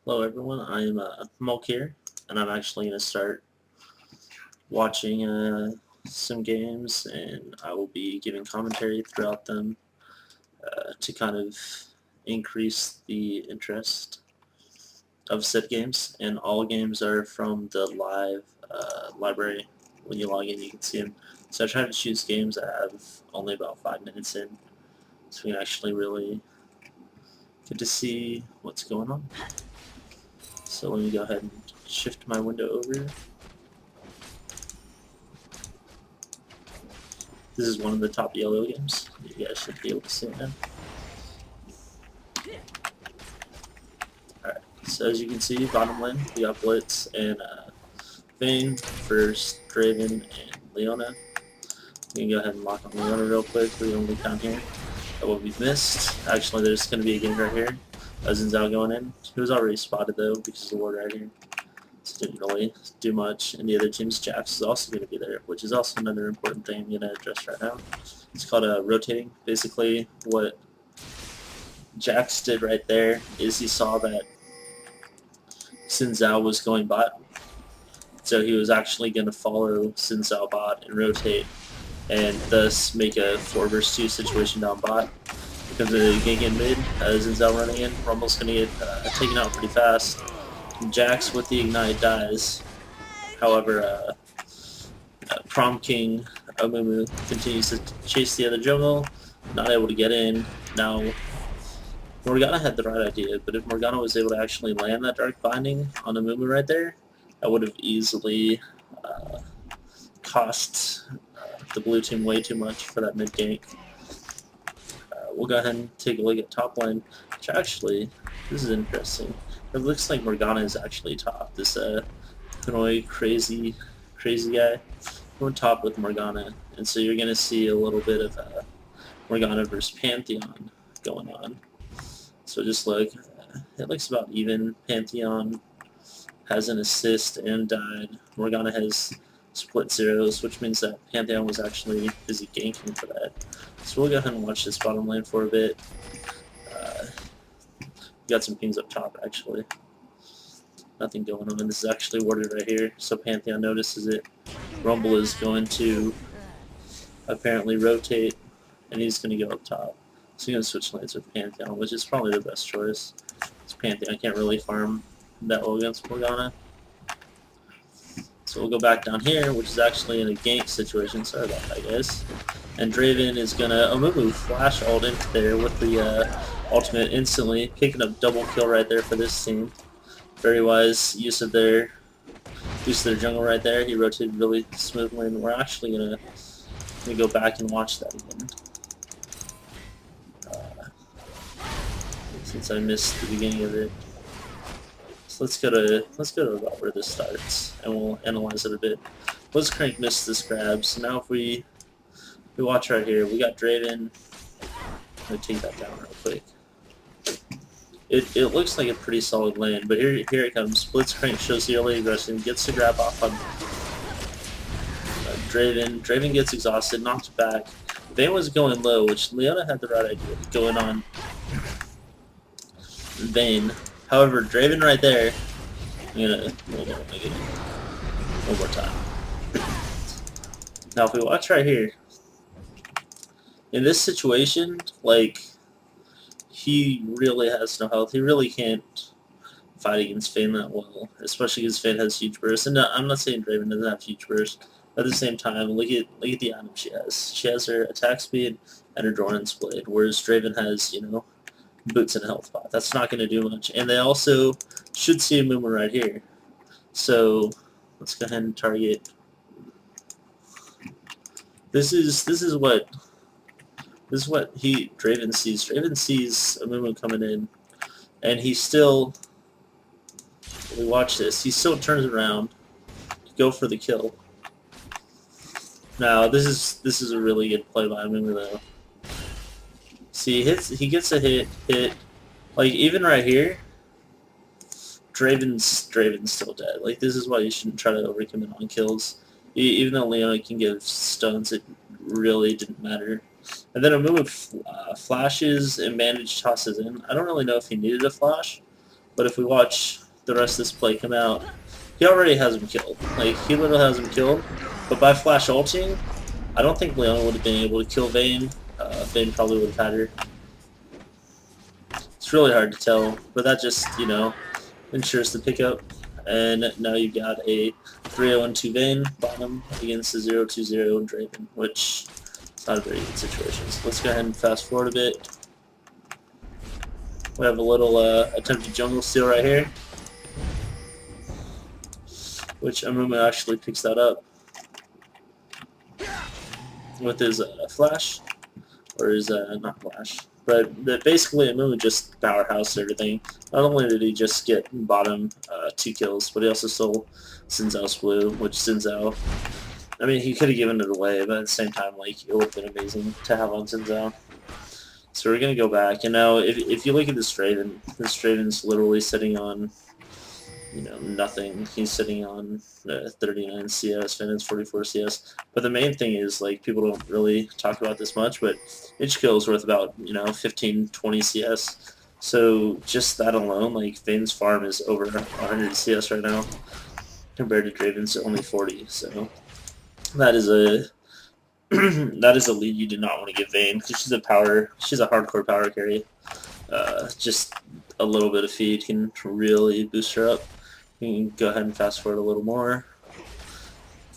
Hello everyone, I'm Malkir, and I'm actually going to start watching some games, and I will be giving commentary throughout them to kind of increase the interest of said games. And all games are from the live library. When you log in, you can see them. So I try to choose games that have only about 5 minutes in, so we can actually really get to see what's going on. So let me go ahead and shift my window over. This is one of the top yellow games. You guys should be able to see it now. Alright, so as you can see, bottom lane, we got Blitz and Vayne for Draven and Leona. We can go ahead and lock on Leona real quick. We're going to look down here at what we've missed. Actually, there's going to be a game right here. Zinzao going in. He was already spotted though because of the ward right here. So didn't really do much. And the other team's Jax is also going to be there, which is also another important thing I'm going to address right now. It's called rotating. Basically, what Jax did right there is he saw that Xin Zhao was going bot, so he was actually going to follow Xin Zhao bot and rotate, and thus make a 4 vs 2 situation down bot. Becomes a gank in mid, Xin Zhao running in. Rumble's going to get taken out pretty fast. Jax with the ignite dies. However, Prom King Amumu continues to chase the other jungle, not able to get in. Now, Morgana had the right idea, but if Morgana was able to actually land that Dark Binding on Amumu right there, that would have easily cost the blue team way too much for that mid gank. We'll go ahead and take a look at top lane, which actually, this is interesting. It looks like Morgana is actually top. This Kunoi crazy guy went top with Morgana, and so you're going to see a little bit of Morgana versus Pantheon going on. So just look, it looks about even. Pantheon has an assist and died. Morgana has split zeros, which means that Pantheon was actually busy ganking for that. So we'll go ahead and watch this bottom lane for a bit. Got some pings up top actually. Nothing going on. This is actually warded right here, so Pantheon notices it. Rumble is going to apparently rotate, and he's going to go up top. So he's going to switch lanes with Pantheon, which is probably the best choice. It's Pantheon can't really farm that well against Morgana. So we'll go back down here, which is actually in a gank situation. Sorry about that, guys. And Draven is going to Amumu flash ult into there with the ultimate instantly, picking up double kill right there for this team. Very wise use of their jungle right there. He rotated really smoothly, and we're actually gonna go back and watch that again. Since I missed the beginning of it, so let's go to about where this starts, and we'll analyze it a bit. Blitzcrank missed this grab, so now if we watch right here, we got Draven. Let me take that down real quick. It looks like a pretty solid lane, but here it comes. Blitzcrank shows the early aggression, gets the grab off on Draven. Draven gets exhausted, knocked back. Vayne was going low, which Leona had the right idea, going on Vayne. However, Draven right there, I'm gonna make it one more time. Now if we watch right here, in this situation, like, he really has no health. He really can't fight against Vayne that well, especially because Vayne has huge burst. And I'm not saying Draven doesn't have huge burst, but at the same time, look at the item she has. She has her attack speed and her Doran's Blade, whereas Draven has, boots and a health pot. That's not going to do much. And they also should see a movement right here. So let's go ahead and target. This is what Draven sees. Draven sees a movement coming in, and he still. We watch this. He still turns around to go for the kill. Now this is a really good play by Amumu though. See, he gets a hit. Like even right here, Draven's still dead. Like this is why you shouldn't try to overcommit on kills. Even though Leona can give stuns, it really didn't matter. And then Amumu flashes and bandage tosses in. I don't really know if he needed a flash, But if we watch the rest of this play come out, he already has him killed. Like, he literally has him killed. But by flash ulting, I don't think Leona would have been able to kill Vayne. Vayne probably would have had her. It's really hard to tell, but that just, you know, ensures the pickup. And now you've got a 3-0-2 Vayne bottom against a 0-2-0 Draven, which is not a very good situation. So let's go ahead and fast forward a bit. We have a little attempted jungle steal right here, which Amumu actually picks that up with his flash, or his, not flash. But basically, Amumu just powerhoused everything. Not only did he just get bottom 2 kills, but he also stole Xin Zhao's blue, which Xin Zhao, I mean, he could have given it away, but at the same time, like, it would have been amazing to have on Xin Zhao. So we're going to go back, and now if you look at this Draven's literally sitting on, you know, nothing. He's sitting on 39 CS, Fenn's 44 CS. But the main thing is, like, people don't really talk about this much, but each kill is worth about, you know, 15, 20 CS. So just that alone, like, Vayne's farm is over 100 CS right now, compared to Draven's only 40. So that is a that is a lead you do not want to give Vayne, because she's a hardcore power carry. Just a little bit of feed can really boost her up. We can go ahead and fast forward a little more.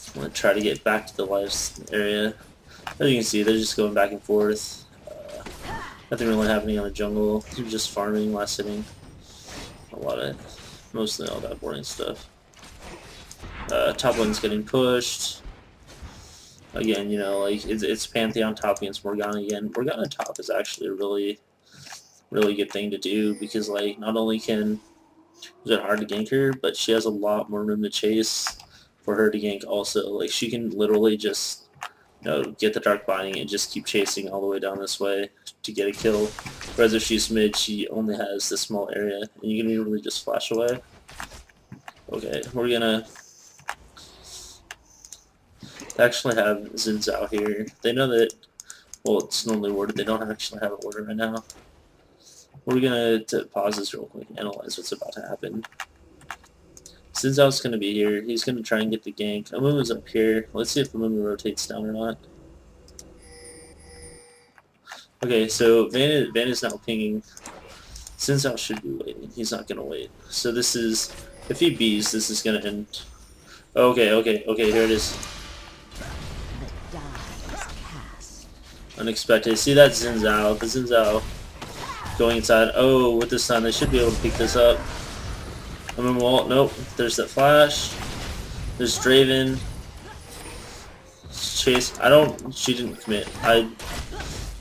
I'm going to try to get back to the lives area. As you can see, they're just going back and forth. Nothing really happening on the jungle. They're just farming, last hitting. Mostly all that boring stuff. Top lane's getting pushed. Again, you know, like, it's Pantheon top against Morgana again. Morgana top is actually a really good thing to do, because, like, not only is it hard to gank her, but she has a lot more room to chase for her to gank also. Like, she can literally just, you know, get the Dark Binding and just keep chasing all the way down this way to get a kill. Whereas if she's mid, she only has this small area, and you can literally just flash away. Okay, we're gonna actually have Xin Zhao here. They know that, well, it's normally worded, they don't actually have it worded right now. We're going to pause this real quick and analyze what's about to happen. Xin Zhao's going to be here. He's going to try and get the gank. Amumu's up here. Let's see if Amumu rotates down or not. Okay, so Vayne is now pinging. Xin Zhao should be waiting. He's not going to wait. So this is, if he Bs, this is going to end. Okay, here it is. Unexpected. See that Xin Zhao. The Xin Zhao going inside. Oh, with the stun, they should be able to pick this up. Nope. There's that flash. There's Draven. Chase. She didn't commit. I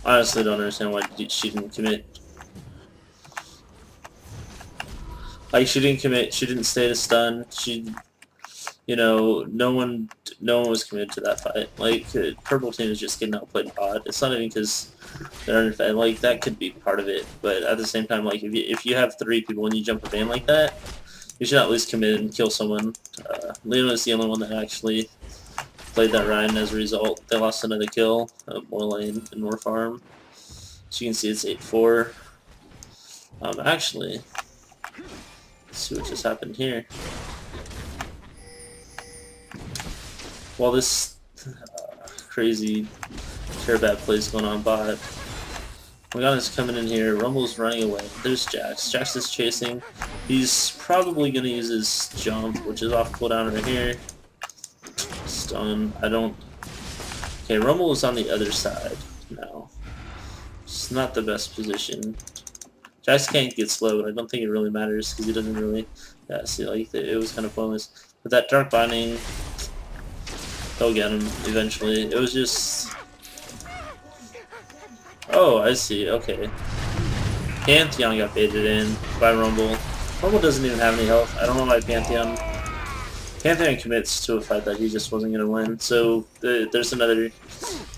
honestly don't understand why she didn't commit. Like, she didn't commit. She didn't stay to stun. You know, no one was committed to that fight. Like, purple team is just getting outplayed bot. It's not even because they're underfed. Like, that could be part of it, but at the same time, like, if you have 3 people and you jump a Vayne like that, you should at least commit and kill someone. Leona is the only one that actually played that Ryan. As a result, they lost another kill, more lane and more farm. So you can see it's 8-4. Actually, let's see what just happened here. While this crazy bad play is going on bot, Morgana's coming in here, Rumble's running away. There's Jax. Jax is chasing. He's probably going to use his jump, which is off cooldown right here. Stun. Okay, Rumble is on the other side now. It's not the best position. Jax can't get slow, but I don't think it really matters because he doesn't really... Yeah, see, like, it was kind of pointless. But that Dark Binding... They'll get him eventually. It was just... Oh, I see. Okay. Pantheon got baited in by Rumble. Rumble doesn't even have any health. I don't know why Pantheon commits to a fight that he just wasn't going to win. So there's another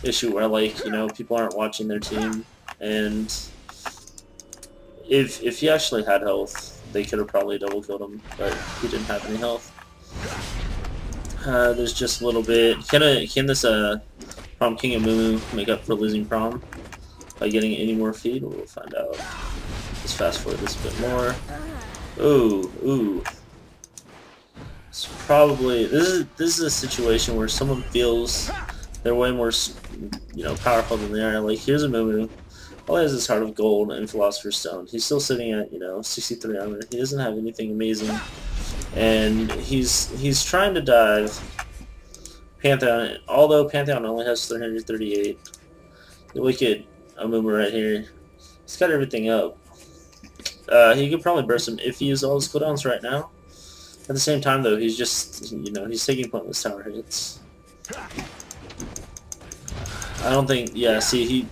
issue where, like, you know, people aren't watching their team. And if he actually had health, they could have probably double killed him. But he didn't have any health. There's just a little bit. Can this Prom King and Mumu make up for losing Prom by getting any more feed? We'll find out. Let's fast forward this a bit more. Ooh. It's probably this is a situation where someone feels they're way more, powerful than they are. Like, here's a Mumu. All he has is Heart of Gold and Philosopher's Stone. He's still sitting at 63 armor. He doesn't have anything amazing, and he's trying to dive Pantheon. Although Pantheon only has 338, you look at Amumu right here. He's got everything up. He could probably burst him if he used all his cooldowns right now. At the same time, though, he's just, he's taking pointless tower hits. I don't think, yeah, see,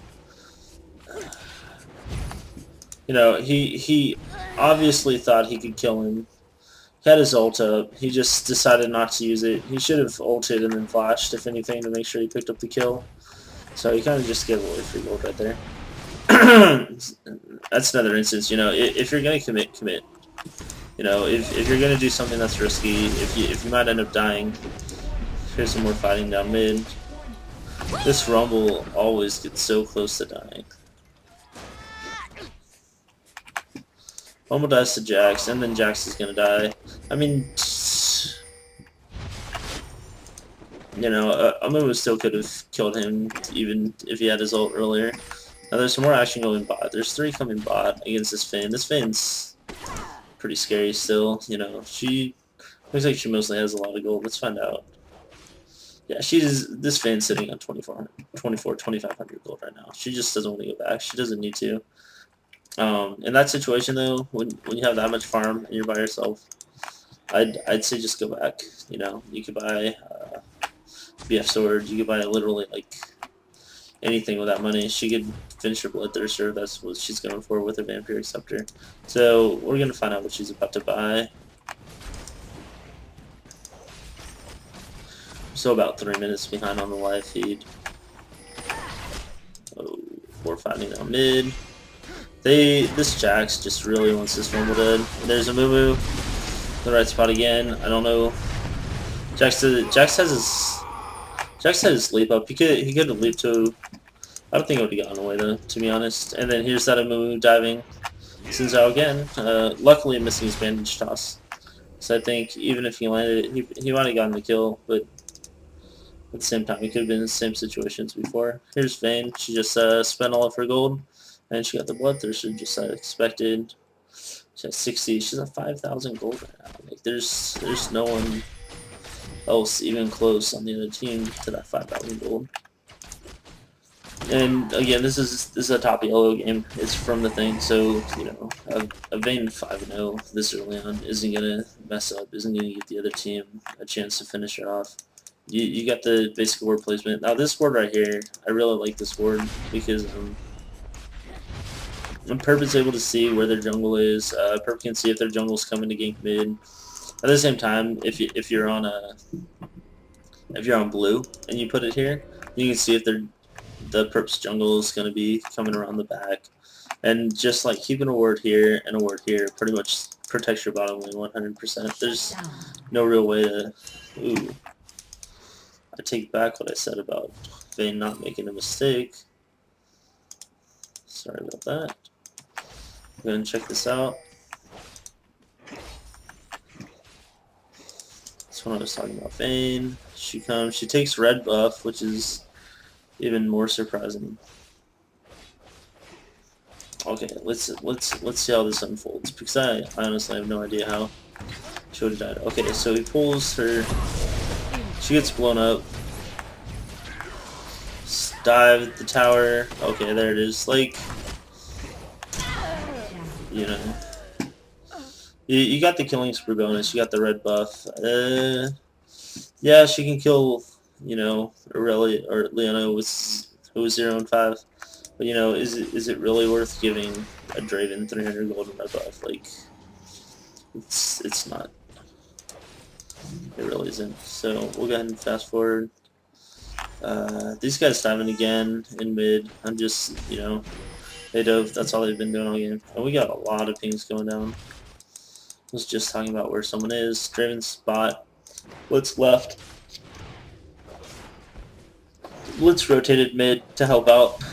he obviously thought he could kill him. He had his ult up. He just decided not to use it. He should have ulted and then flashed, if anything, to make sure he picked up the kill. So he kind of just gave away free gold right there. That's another instance, if you're going to commit. If you're going to do something that's risky, if you might end up dying, here's some more fighting down mid. This Rumble always gets so close to dying. Rumble dies to Jax, and then Jax is going to die. I mean, Amumu still could have killed him, even if he had his ult earlier. Now there's some more action going bot. There's 3 coming bot against this Finn. This Finn's pretty scary still. She looks like she mostly has a lot of gold. Let's find out. Yeah, this Finn's sitting on 2,500 gold right now. She just doesn't want to go back. She doesn't need to. In that situation though, when you have that much farm and you're by yourself, I'd say just go back. You could buy BF sword. You could buy literally like anything with that money. She could finish her Bloodthirster. That's what she's going for with her Vampiric Scepter. So we're gonna find out what she's about to buy. So about 3 minutes behind on the live feed. Oh, we're fighting on mid. This Jax just really wants this Rumble dead. There's a Mumu. The right spot again. I don't know. Jax has his leap up. He could have leaped to. I don't think it would have gotten away though, to be honest. And then here's that Mumu diving. Sinzao again. Luckily missing his bandage toss. So I think even if he landed it, he might have gotten the kill, but at the same time, it could have been in the same situations before. Here's Vayne. She just spent all of her gold, and she got the Bloodthirster just as expected. She has 60. She's at 5,000 gold right now. Like there's no one else even close on the other team to that 5,000 gold. And again, this is a top yellow game. It's from the thing, so a Vayne 5-0 this early on isn't gonna mess up. Isn't gonna get the other team a chance to finish it off. You got the basic ward placement. Now this ward right here, I really like this ward because Perp is able to see where their jungle is. Perp can see if their jungle's coming to gank mid. At the same time, if you're on blue and you put it here, you can see if the Perp's jungle is going to be coming around the back. And just like keeping a ward here and a ward here pretty much protects your bottom lane 100%. There's no real way to... Ooh. I take back what I said about Vayne not making a mistake. Sorry about that. Go ahead and check this out. That's what I was talking about. Vayne. She comes. She takes red buff, which is even more surprising. Okay, let's see how this unfolds because I honestly have no idea how she would have died. Okay, so he pulls her. She gets blown up. Dive at the tower. Okay, there it is. Like, you got the killing spree bonus. You got the red buff. Yeah, she can kill, Aurelia or Leona who was 0 and 5. But is it really worth giving a Draven 300 gold and red buff? Like, it's not. It really isn't. So we'll go ahead and fast forward. These guys diving again in mid. I'm just, they dove. That's all they've been doing all game. And we got a lot of pings going down. I was just talking about where someone is. Draven's spot. Blitz left. Blitz rotated mid to help out.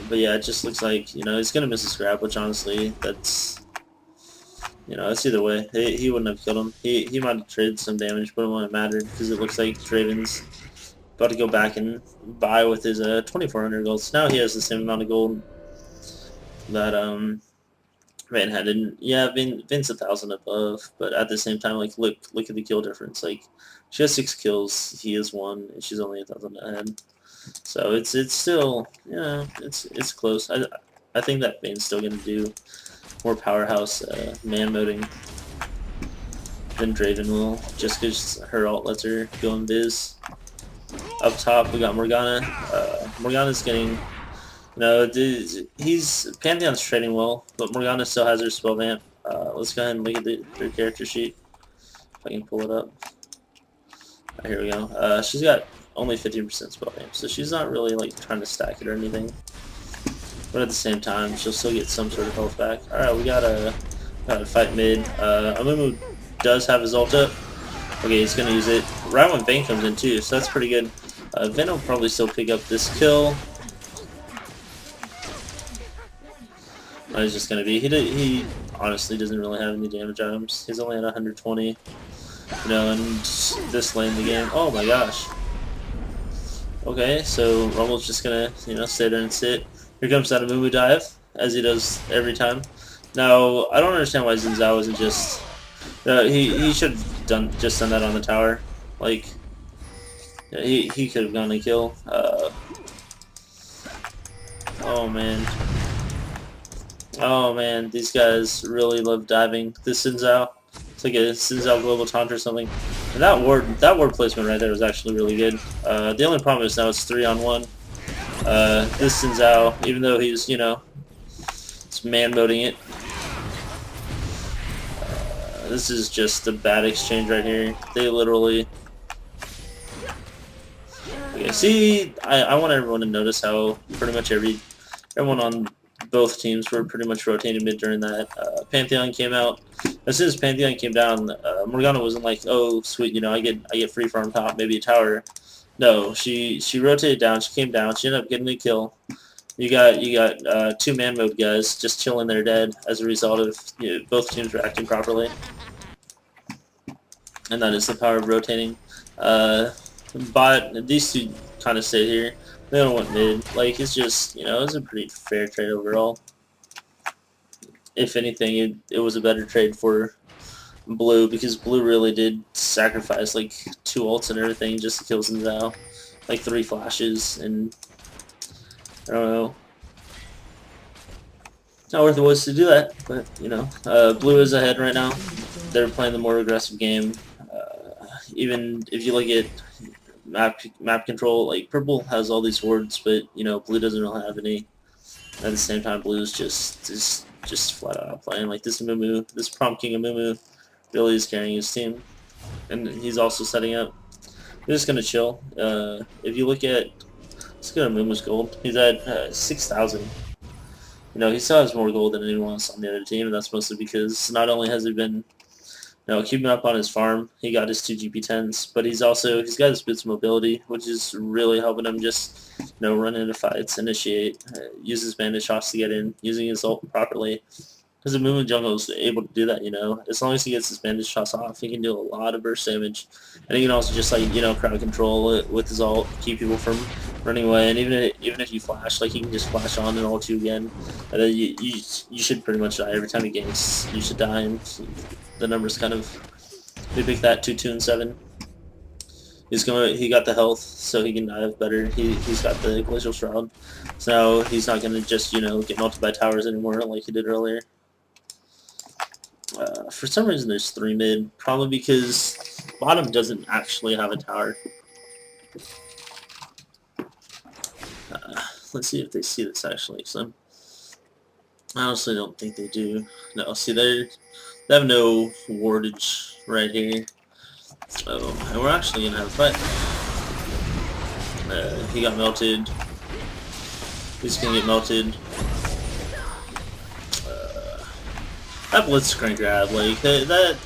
But yeah, it just looks like, he's going to miss his grab, which honestly, that's You know, it's either way. He wouldn't have killed him. He might have traded some damage, but it wouldn't have mattered because it looks like Draven's about to go back and buy with his 2,400 gold. So now he has the same amount of gold that Van had. And yeah, Vin's 1,000 above, but at the same time, like look at the kill difference. Like she has 6 kills, he has 1, and she's only 1,000 ahead. So it's still, yeah, it's close. I think that Vane's still gonna do more powerhouse man moding than Draven will, just because her ult lets her go in biz. Up top, we got Morgana. Morgana's getting, you know, Pantheon's trading well, but Morgana still has her spell vamp. Let's go ahead and look at her character sheet. If I can pull it up. Here we go. She's got only 50% spell vamp, so she's not really like trying to stack it or anything. But at the same time, she'll still get some sort of health back. Alright, we gotta fight mid. Amumu does have his ult up. Okay, he's gonna use it right when Vayne comes in too, so that's pretty good. Vayne will probably still pick up this kill. He's just gonna be, he honestly doesn't really have any damage items. He's only at 120. You know, and this lane of the game, oh my gosh. Okay, so Rumble's just gonna, you know, stay there and sit. Here comes that Amumu dive, as he does every time. Now, I don't understand why Xin Zhao isn't just... he should have done that on the tower. Like, yeah, he could have gone and kill. Oh man. Oh man, these guys really love diving. This Xin Zhao. It's like a Xin Zhao global taunt or something. And that ward placement right there was actually really good. The only problem is now it's 3-on-1. This Xin Zhao, even though he's, you know, it's man-moding it. This is just a bad exchange right here. They literally... Okay, see, I want everyone to notice how pretty much everyone on both teams were pretty much rotating mid during that. Pantheon came out. As soon as Pantheon came down, Morgana wasn't like, oh, sweet, you know, I get free farm top, maybe a tower. No, she rotated down. She came down. She ended up getting a kill. You got 2 man mode guys just chilling there dead as a result of, you know, both teams reacting properly, and that is the power of rotating. But these two kind of stayed here. They don't want mid. Like, it's just, you know, it's a pretty fair trade overall. If anything, it was a better trade for Blue, because Blue really did sacrifice like 2 ults and everything just to kill Xin Zhao. Like 3 flashes, and I don't know. Not worth it was to do that, but you know, Blue is ahead right now. They're playing the more aggressive game. Even if you look at map control, like Purple has all these wards, but you know, Blue doesn't really have any. At the same time, Blue is just flat out playing. Like this Amumu, this Prom King Amumu really is carrying his team, and he's also setting up. We're just gonna chill. If you look at, let's go to Amumu's gold. He's at 6,000. You know, he still has more gold than anyone else on the other team, and that's mostly because not only has he been, you know, keeping up on his farm, he got his 2 GP10s, but he's got his boots mobility, which is really helping him just, you know, run into fights, initiate, use his bandage shots to get in, using his ult properly. Because the Amumu jungle is able to do that, you know. As long as he gets his bandage shots off, he can do a lot of burst damage. And he can also just, like, you know, crowd control it with his ult, keep people from running away. And even if you flash, like, he can just flash on and ult you again. And then you should pretty much die every time he ganks. You should die, and the numbers kind of, we pick that 2, 2, and 7. He got the health, so he can dive better. He's got the Glacial Shroud. So now he's not going to just, you know, get melted by towers anymore like he did earlier. For some reason there's 3 mid, probably because bottom doesn't actually have a tower. Let's see if they see this actually. So I honestly don't think they do. No, see they have no wardage right here. So, and we're actually gonna have a fight. He got melted. He's gonna get melted. That Blitzcrank grab, like, that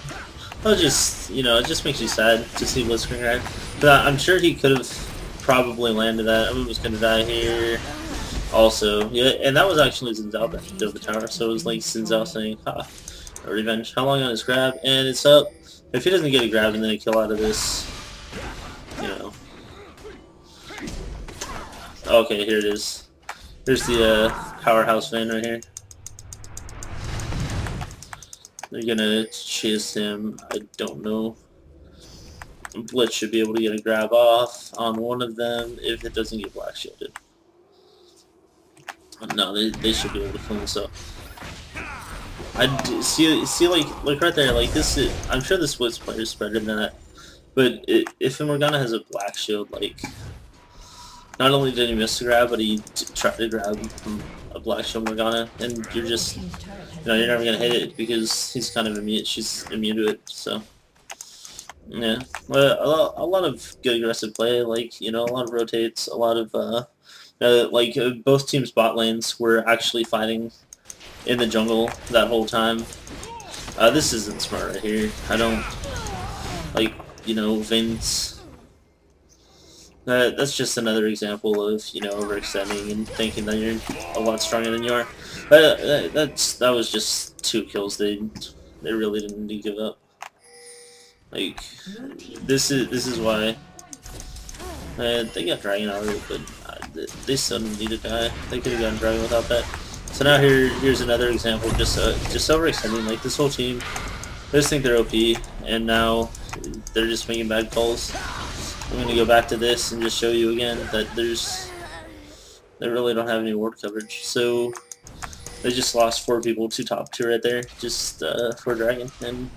was just, you know, it just makes you sad to see Blitzcrank grab. But I'm sure he could have probably landed that. I mean, was going to die here. Also, yeah, and that was actually Xin Zhao that did the tower, so it was like Xin Zhao saying, ha, A revenge. How long on his grab? And it's up. If he doesn't get a grab and then a kill out of this, you know. Okay, here it is. Here's the powerhouse fan right here. They're gonna chase him. I don't know. Blitz should be able to get a grab off on one of them if it doesn't get black shielded. No, they should be able to kill this up. See like right there, like this is, I'm sure this Blitz player is better than that. But if Morgana has a black shield, like, not only did he miss the grab, but he tried to grab from a black shield Morgana, and you're just, you know, you're never gonna hit it because he's kind of immune. She's immune to it. So yeah, well, a lot of good aggressive play, like, you know, a lot of rotates, a lot of both teams' bot lanes were actually fighting in the jungle that whole time. This isn't smart right here. I don't like, you know, Vince. That's just another example of, you know, overextending and thinking that you're a lot stronger than you are. That was just 2 kills. They really didn't need to give up. Like, this is why they got Dragon already, but they still didn't need to die. They could have gotten Dragon without that. So now here's another example, just overextending. Like, this whole team, they just think they're OP, and now they're just making bad calls. I'm gonna go back to this and just show you again that they really don't have any ward coverage. So they just lost 4 people to top 2 right there, just for Dragon, and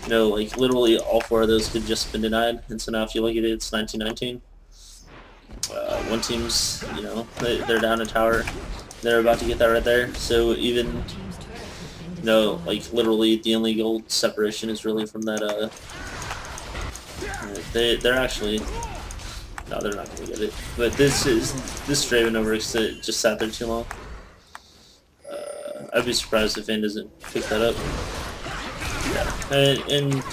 you know, like, literally all 4 of those could just been denied. And so now if you look at it, it's 19-19. One team's, you know, they're down a tower. They're about to get that right there. So even, you know, like, literally the only gold separation is really from that. They're actually, no, they're not gonna get it. But this Draven over just sat there too long. I'd be surprised if Vayne doesn't pick that up. Yeah. And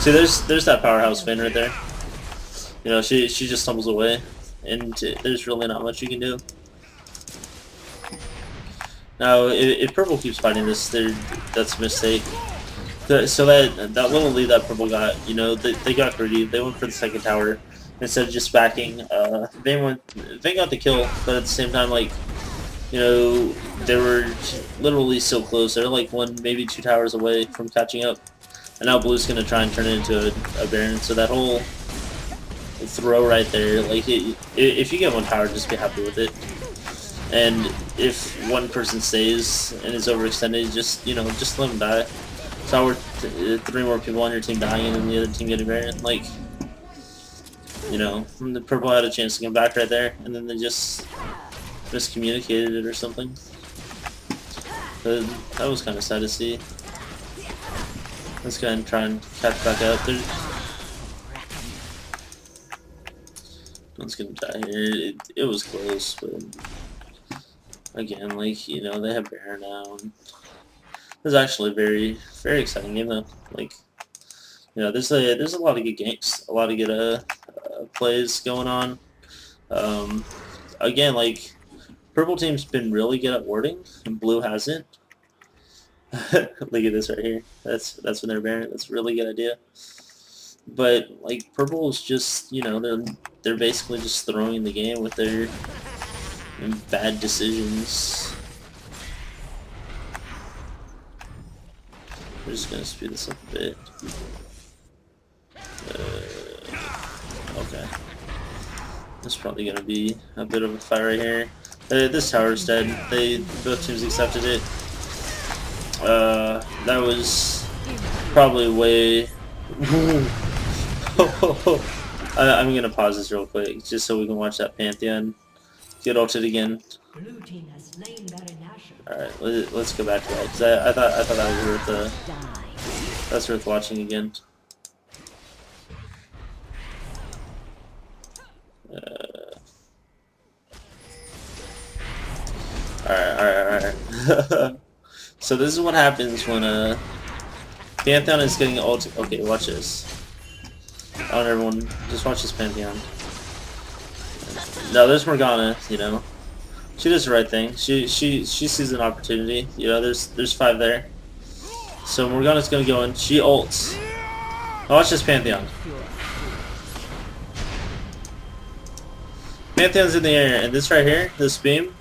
see, there's that powerhouse Vayne right there. You know, she just stumbles away, and there's really not much you can do. Now, if Purple keeps fighting this, that's a mistake. So that little lead that Purple got, you know, they got greedy. They went for the second tower instead of just backing. Vayne got the kill, but at the same time, like, you know, they were literally so close. They're like 1, maybe 2 towers away from catching up. And now Blue's gonna try and turn it into a Baron. So that whole throw right there, like, if you get 1 tower, just be happy with it. And if one person stays and is overextended, just, you know, just let them die. So we're 3 more people on your team dying and then the other team getting Baron. Like, you know, the Purple had a chance to come back right there, and then they just miscommunicated it or something. But that was kind of sad to see. Let's go ahead and try and catch back up. One's gonna die here. It was close, but again, like, you know, they have Baron now. And it was actually a very, very exciting game though. Like, you know, there's a lot of good games, a lot of good plays going on. Again, like, Purple team's been really good at warding, and Blue hasn't. Look at this right here. That's when they're Baron. That's a really good idea. But like, Purple is just, you know, they're basically just throwing the game with their bad decisions. We're just gonna speed this up a bit. Okay. This is probably gonna be a bit of a fight right here. This tower's dead. Both teams accepted it. That was probably way. I'm gonna pause this real quick just so we can watch that Pantheon get ulted again. Alright, let's go back to that, because I thought that was worth that's worth watching again. Alright. So this is what happens when Pantheon is getting ulted. Okay, watch this. I want everyone, just watch this Pantheon. No, there's Morgana, you know. She does the right thing. She sees an opportunity. You know, there's 5 there. So Morgana's gonna go in. She ults. Oh, watch this Pantheon. Pantheon's in the air, and this right here, this beam.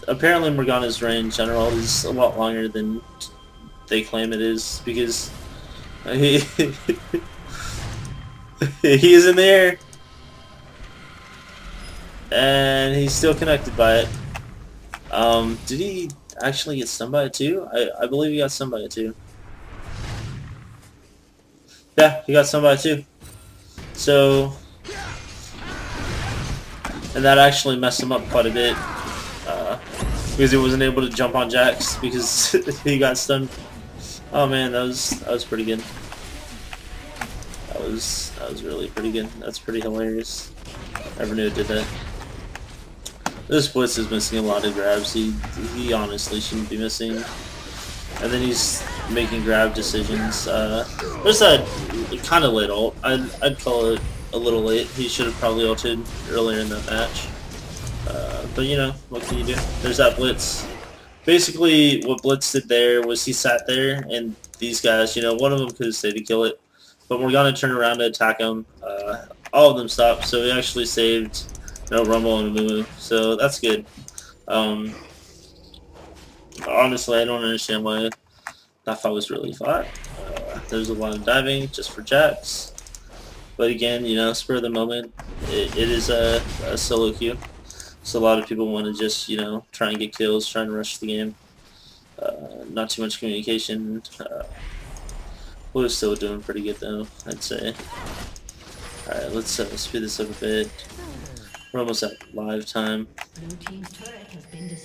Apparently Morgana's range general is a lot longer than they claim it is, because he he is in the air, and he's still connected by it. Did he actually get stunned by it too? I believe he got stunned by it too. Yeah, he got stunned by it too. So, and that actually messed him up quite a bit, because he wasn't able to jump on Jax because he got stunned. Oh man, that was pretty good. That was really pretty good. That's pretty hilarious. Never knew it did that. This Blitz is missing a lot of grabs. He honestly shouldn't be missing. And then he's making grab decisions. There's that kind of late ult. I'd call it a little late. He should have probably ulted earlier in that match. But you know, what can you do? There's that Blitz. Basically, what Blitz did there was he sat there, and these guys, you know, one of them could have stayed to kill it, but we're gonna turn around to attack him. All of them stopped, so he actually saved, you know, Rumble and Moo. So that's good. Honestly, I don't understand why that fight was really fought. There's a lot of diving just for Jax, but again, you know, spur of the moment, it is a solo queue. So a lot of people want to just, you know, try and get kills, try and rush the game. Not too much communication. We're still doing pretty good though, I'd say. Alright, let's speed this up a bit. We're almost at live time.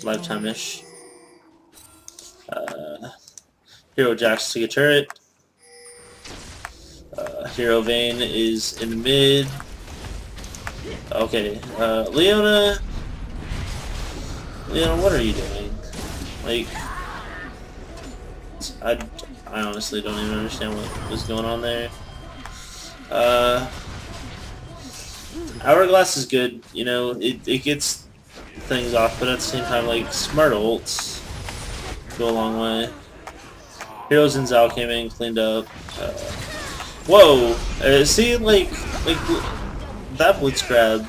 Live time-ish. Hero Jax to get turret. Hero Vayne is in the mid. Okay, Leona, what are you doing? Like, I honestly don't even understand what was going on there. Hourglass is good, you know, it gets things off, but at the same time, like, smart ults go a long way. Heroes and Zhao came in, cleaned up. Whoa! See, like that Blitz grab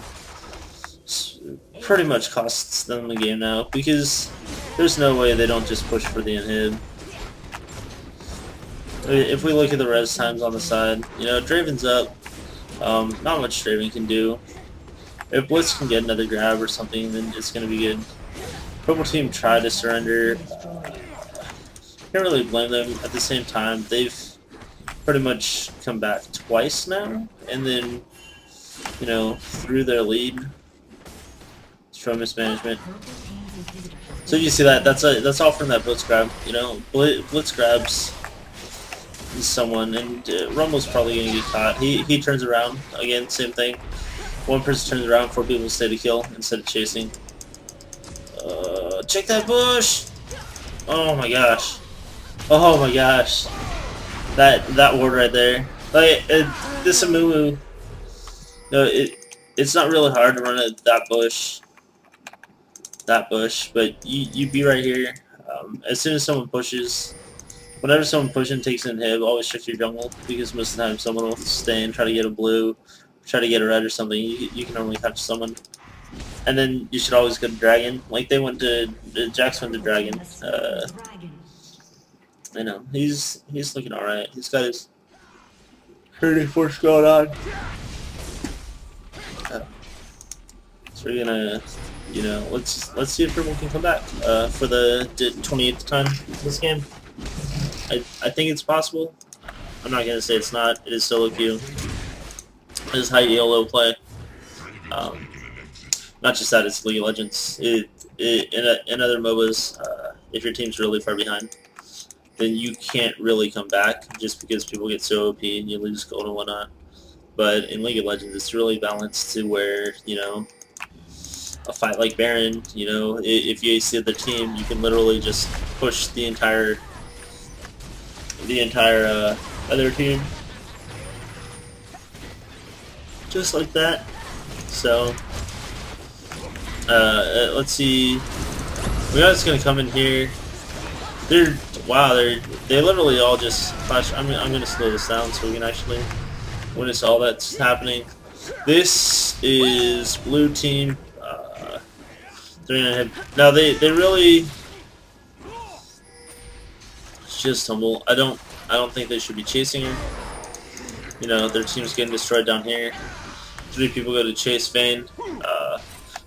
pretty much costs them the game now, because there's no way they don't just push for the inhib. If we look at the res times on the side, you know, Draven's up. Not much Draven can do. If Blitz can get another grab or something, then it's going to be good. Purple team tried to surrender. Can't really blame them. At the same time, they've pretty much come back twice now, and then, you know, through their lead from mismanagement. So you see that that's all from that Blitz grab. You know, Blitz grabs someone, and Rumble's probably gonna get caught. He turns around again, same thing. One person turns around, 4 people stay to kill instead of chasing. Check that bush! Oh my gosh! Oh my gosh! That ward right there. Like this Amumu. No, it's not really hard to run at that bush, but you be right here. As soon as someone pushes, whenever someone pushes and takes an inhib, always check your jungle, because most of the time someone will stay and try to get a blue, try to get a red or something. You can only catch someone, and then you should always go to dragon. Like they went to Jax went to dragon. I know he's looking all right. He's got his 34 going on. So we're gonna, you know, let's see if Purple can come back for the 28th time this game. I think it's possible. I'm not gonna say it's not. It is solo queue. It is high ELO play. Not just that, it's League of Legends. In other MOBAs, if your team's really far behind, then you can't really come back just because people get so OP and you lose gold and whatnot. But in League of Legends, it's really balanced to where, you know, a fight like Baron, you know, if you ace the other team, you can literally just push the entire other team, just like that. So, let's see. We're just gonna come in here. They're wow. They literally all just flash. I'm gonna slow this down so we can actually witness all that's happening. This is blue team. 3.5. Now they really just humble. I don't think they should be chasing her. You know, their team's getting destroyed down here. 3 people go to chase Vayne.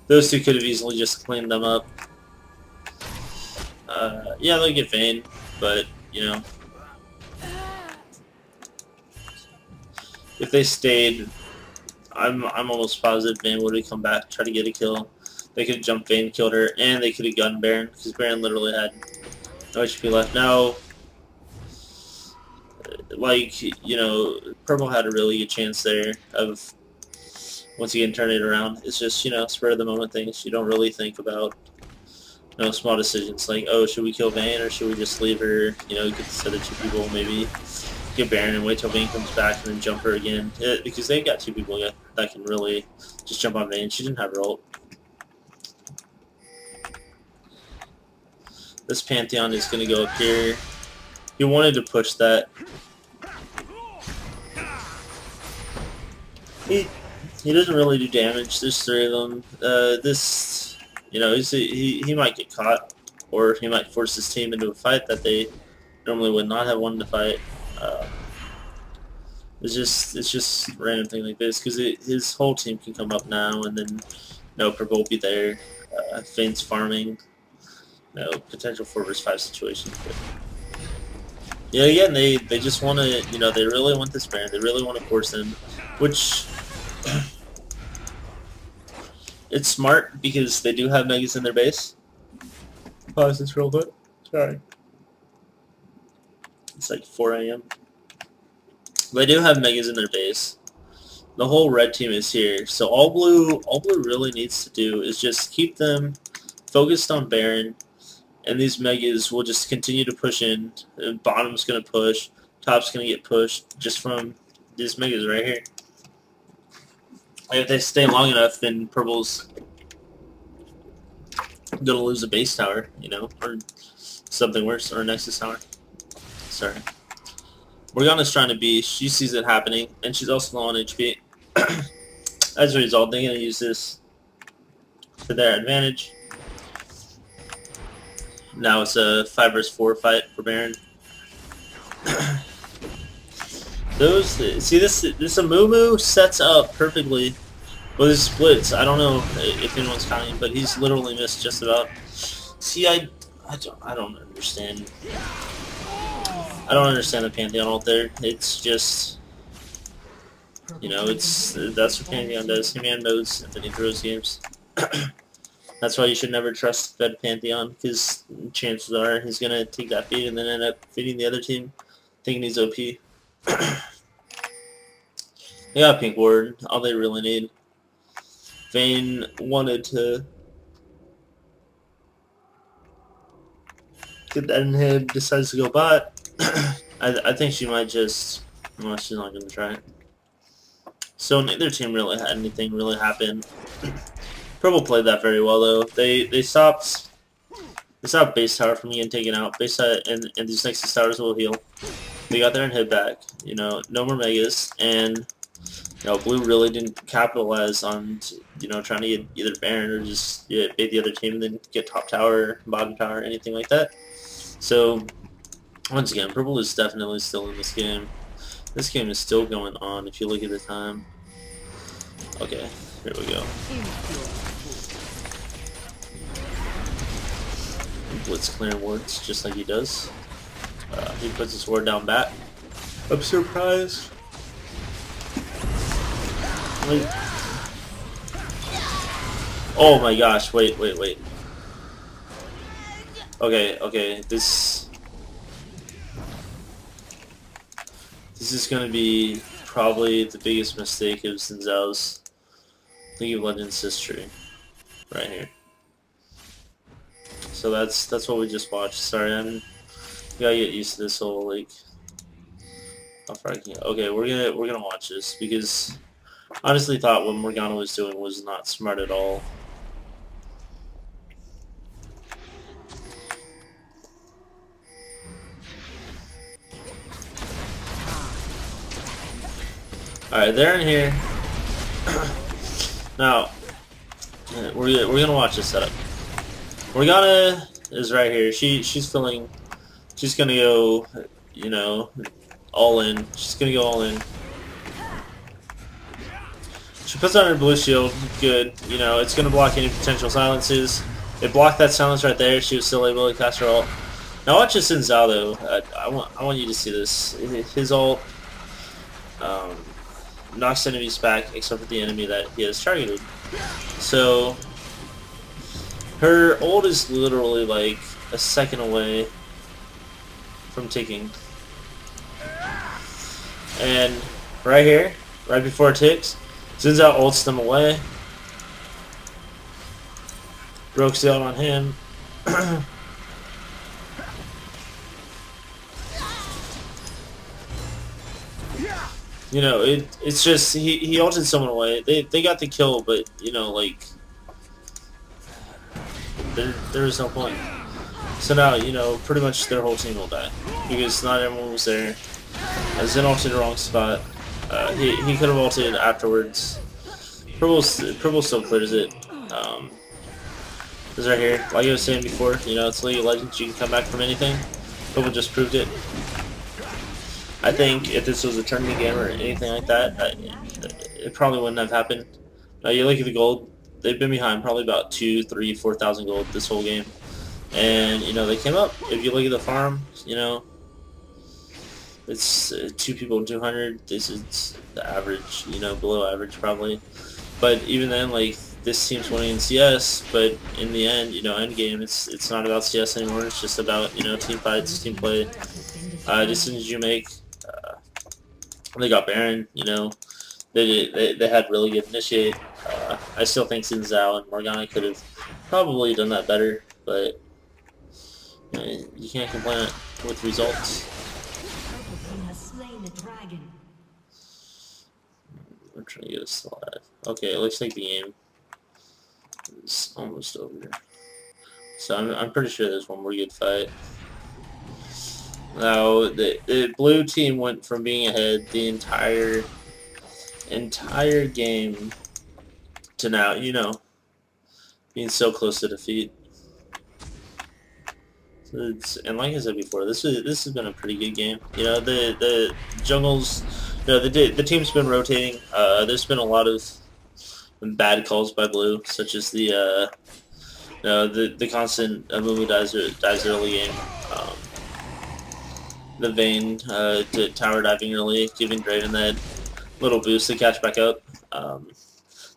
Those 2 could have easily just cleaned them up. Yeah, they'll get Vayne, but you know, if they stayed, I'm almost positive Vayne would have come back, try to get a kill. They could have jumped Vayne, killed her, and they could have gunned Baron because Baron literally had no HP left. Now, like, you know, Purple had a really good chance there of once again turning it around. It's just, you know, spur of the moment things. You don't really think about, you know, small decisions like, oh, should we kill Vayne or should we just leave her? You know, get the other 2 people, maybe get Baron and wait till Vayne comes back and then jump her again. Because they've got 2 people that can really just jump on Vayne. She didn't have her ult. This Pantheon is going to go up here. He wanted to push that. He doesn't really do damage. There's 3 of them. This, you know, he might get caught, or he might force his team into a fight that they normally would not have wanted to fight. It's just a random thing like this because his whole team can come up now, and then no, Purple will be there. Vayne's farming. No potential 4 vs 5 situation. But yeah, again, they just want to, you know, they really want this Baron. They really want to force him, which it's smart because they do have Megas in their base. Pause this real quick. Sorry. It's like 4 a.m. They do have Megas in their base. The whole red team is here, so all blue really needs to do is just keep them focused on Baron. And these Megas will just continue to push in. Bottom's going to push. Top's going to get pushed just from these Megas right here. If they stay long enough, then Purple's going to lose a base tower, you know, or something worse, or a Nexus tower. Sorry. Morgana's trying to be. She sees it happening, and she's also low on HP. As a result, they're going to use this to their advantage. Now it's a 5 vs 4 fight for Baron. See this Amumu sets up perfectly with his splits. I don't know if anyone's counting, but he's literally missed just about. See, I don't understand. I don't understand the Pantheon ult there. It's just, you know, that's what Pantheon does. He-Man modes and then he throws games. That's why you should never trust Fed Pantheon, because chances are he's going to take that feed and then end up feeding the other team, thinking he's OP. They got Pink Ward, all they really need. Vayne wanted to get that inhib, decides to go bot. I think she might just, well, she's not going to try it. So neither team really had anything really happen. Purple played that very well though. They stopped base tower from getting taken out. Base and these Nexus towers will heal. They got their inhib back. You know, no more Megas, and you know, blue really didn't capitalize on, you know, trying to get either Baron or just bait the other team and then get top tower, bottom tower, anything like that. So once again, purple is definitely still in this game. This game is still going on if you look at the time. Okay, here we go. Blitz clearing wards just like he does. He puts his ward down back. I'm surprised. Wait. Oh my gosh, wait. Okay, this is gonna be probably the biggest mistake of Sinzhao's League of Legends history. Right here. So that's what we just watched. Sorry, we gotta get used to this whole, like, how far I can get. Okay, we're gonna watch this because I honestly thought what Morgana was doing was not smart at all. Alright, they're in here. Now, we're gonna watch this setup. Morgana is right here. She's feeling. She's gonna go, you know, all in. She's gonna go all in. She puts on her blue shield. Good. You know, it's gonna block any potential silences. It blocked that silence right there. She was still able to cast her ult. Now watch this in Zhao though. I want you to see this. His ult knocks enemies back except for the enemy that he has targeted. So her ult is literally like a second away from ticking. And right here, right before it ticks, Xin Zhao ults them away. Broke the ult on him. You know, it's just he ulted someone away. They got the kill, but you know, like there was no point. So now, you know, pretty much their whole team will die because not everyone was there. Zen ulted the wrong spot. He could have ulted afterwards. Purple still clears it. This right here, like I was saying before, you know, it's League of Legends. You can come back from anything. Purple just proved it. I think if this was a tournament game or anything like that, it probably wouldn't have happened. Now you look at the gold; they've been behind probably about 2, 3, 4,000 gold this whole game, and you know they came up. If you look at the farm, you know it's 2 people in 200. This is the average, you know, below average probably. But even then, like this team's winning in CS, but in the end, you know, end game, it's not about CS anymore. It's just about, you know, team fights, team play. Decisions you make. They got Baron, you know, they had really good initiate. I still think Xin Zhao and Morgana could have probably done that better, but you can't complain with results. I'm trying to get us alive. Okay, it looks like the game is almost over. So I'm pretty sure there's one more good fight. Now the blue team went from being ahead the entire game to now, you know, being so close to defeat. So and like I said before, this has been a pretty good game. You know, the jungles, you know, the team's been rotating. There's been a lot of bad calls by blue, such as the constant Mumu dies early game. The Vayne tower diving early, giving Draven that little boost to catch back up.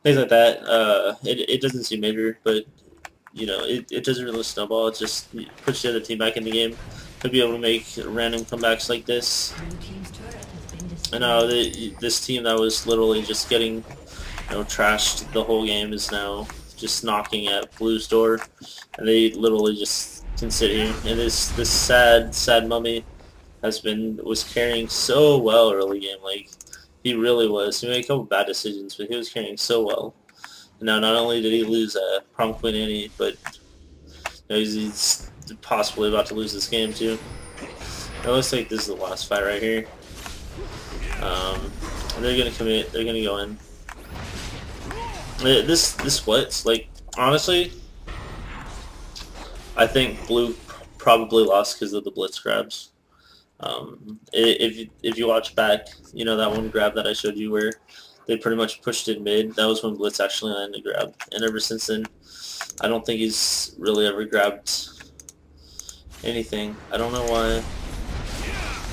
Things like that. It doesn't seem major, but you know, it doesn't really snowball. It just puts the other team back in the game to be able to make random comebacks like this. And now this team that was literally just getting, you know, trashed the whole game is now just knocking at Blue's door, and they literally just can sit here. And this sad mummy was carrying so well early game. Like he really was. He made a couple bad decisions, but he was carrying so well. And now not only did he lose Prom Queen Annie, but you know, he's possibly about to lose this game too. It looks like this is the last fight right here. They're gonna commit. They're gonna go in. This splits. Like honestly, I think Blue probably lost because of the blitz grabs. If you watch back, you know that one grab that I showed you where they pretty much pushed it mid. That was when Blitz actually landed the grab, and ever since then, I don't think he's really ever grabbed anything. I don't know why.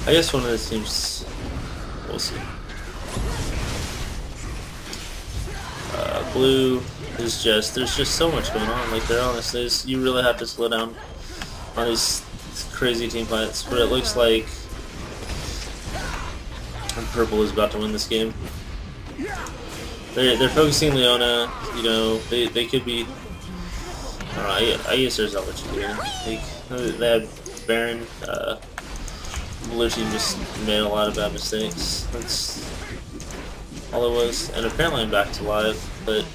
I guess one of the teams. We'll see. Blue is just there's just so much going on. Like they're honestly, you really have to slow down on these crazy team fights. But it looks like Purple is about to win this game. They're focusing Leona. You know, they could be. I don't know. I guess there's not much to do. Like, they have Baron. Blue team just made a lot of bad mistakes. That's all it was. And apparently I'm back to live, but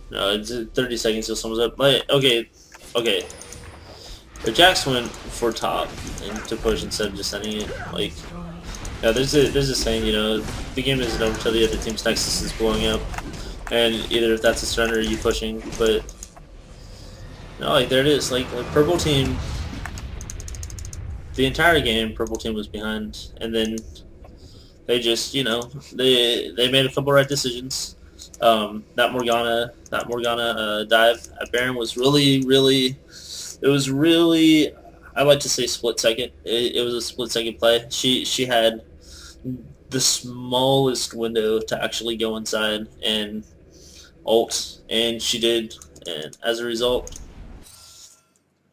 no, it's 30 seconds till someone's up. Like, okay. The Jax went for top and to push instead of just sending it. Like, Yeah, there's a saying, you know, the game isn't over until the other team's Nexus is blowing up, and either if that's a surrender or you pushing. But no, like there it is. Like purple team, the entire game, purple team was behind, and then they just, you know, they made a couple right decisions. That Morgana dive at Baron was really. It was really, I like to say split second. It was a split second play. She had the smallest window to actually go inside and ult, and she did. And as a result,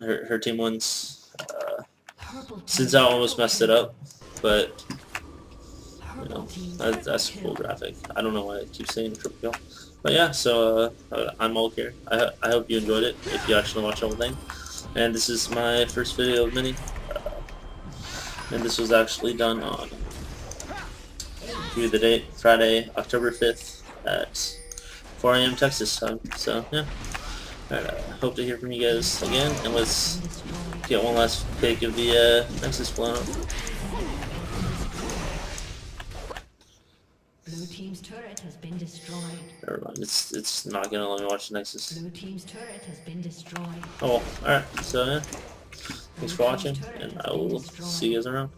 her team wins. Since I almost messed it up, but you know that's a cool graphic. I don't know why I keep saying triple kill, but yeah. So I'm Malkir. I hope you enjoyed it. If you actually watched the whole thing. And this is my first video of many, and this was actually done on the date, Friday, October 5th at 4 a.m. Texas time. So yeah, hope to hear from you guys again, and let's get one last pick of the Nexus blown up. Blue team's turret has been destroyed. Never mind, it's not gonna let me watch the Nexus. Blue team's turret has been destroyed. Oh well, alright, so yeah, thanks for watching, and I will see you guys around.